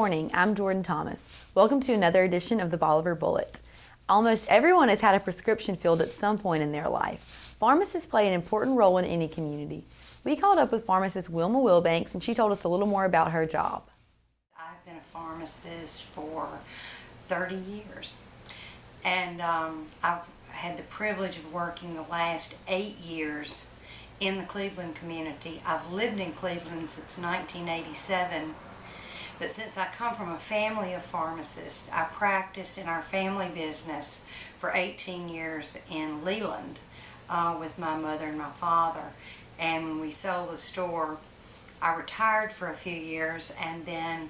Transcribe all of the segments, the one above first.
morning, I'm Jordan Thomas. Welcome to another edition of the Bolivar Bullet. Almost everyone has had a prescription filled at some point in their life. Pharmacists play an important role in any community. We called up with pharmacist Wilma Wilbanks and she told us a little more about her job. I've been a pharmacist for 30 years and I've had the privilege of working the last 8 years in the Cleveland community. I've lived in Cleveland since 1987. But since I come from a family of pharmacists, I practiced in our family business for 18 years in Leland with my mother and my father. And when we sold the store, I retired for a few years and then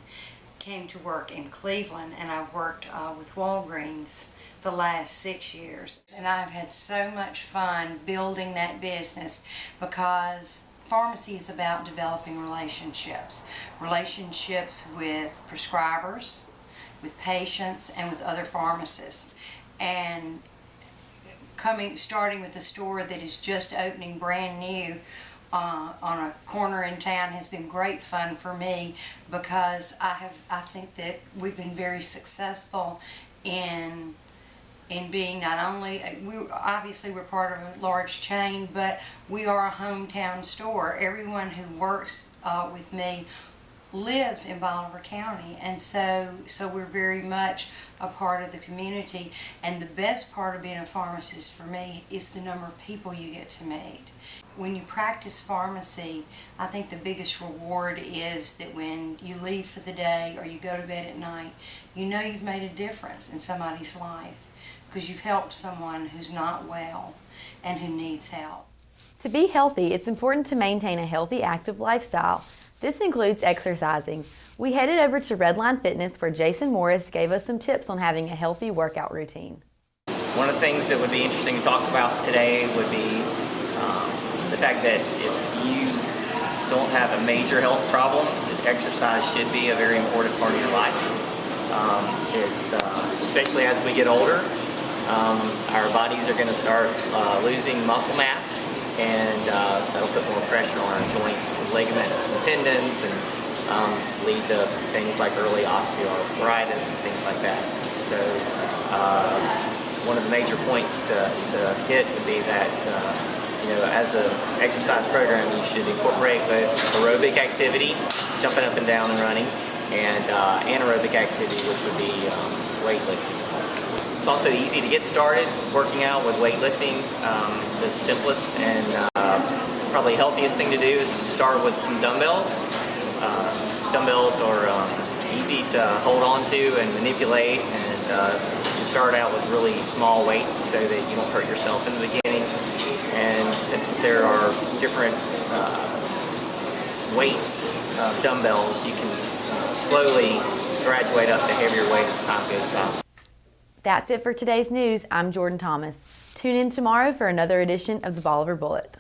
came to work in Cleveland, and I worked with Walgreens the last 6 years. And I've had so much fun building that business because pharmacy is about developing relationships with prescribers, with patients, and with other pharmacists. And starting with a store that is just opening brand new on a corner in town has been great fun for me because I think that we've been very successful in being not only, we're part of a large chain, but we are a hometown store. Everyone who works with me lives in Bolivar County, and so we're very much a part of the community. And the best part of being a pharmacist for me is the number of people you get to meet. When you practice pharmacy, I think the biggest reward is that when you leave for the day or you go to bed at night, you know you've made a difference in somebody's life, because you've helped someone who's not well and who needs help. To be healthy, it's important to maintain a healthy, active lifestyle. This includes exercising. We headed over to Redline Fitness where Jason Morris gave us some tips on having a healthy workout routine. One of the things that would be interesting to talk about today would be the fact that if you don't have a major health problem, exercise should be a very important part of your life. Especially as we get older, our bodies are going to start losing muscle mass, and that'll put more pressure on our joints and ligaments and tendons, and lead to things like early osteoarthritis and things like that. So one of the major points to hit would be that as an exercise program, you should incorporate both aerobic activity, jumping up and down and running, and anaerobic activity, which would be weightlifting. It's also easy to get started working out with weightlifting. The simplest and probably healthiest thing to do is to start with some dumbbells. Dumbbells are easy to hold on to and manipulate, and you start out with really small weights so that you don't hurt yourself in the beginning. And since there are different weights, dumbbells, you can slowly graduate up to heavier weight as time goes by. That's it for today's news. I'm Jordan Thomas. Tune in tomorrow for another edition of the Bolivar Bullet.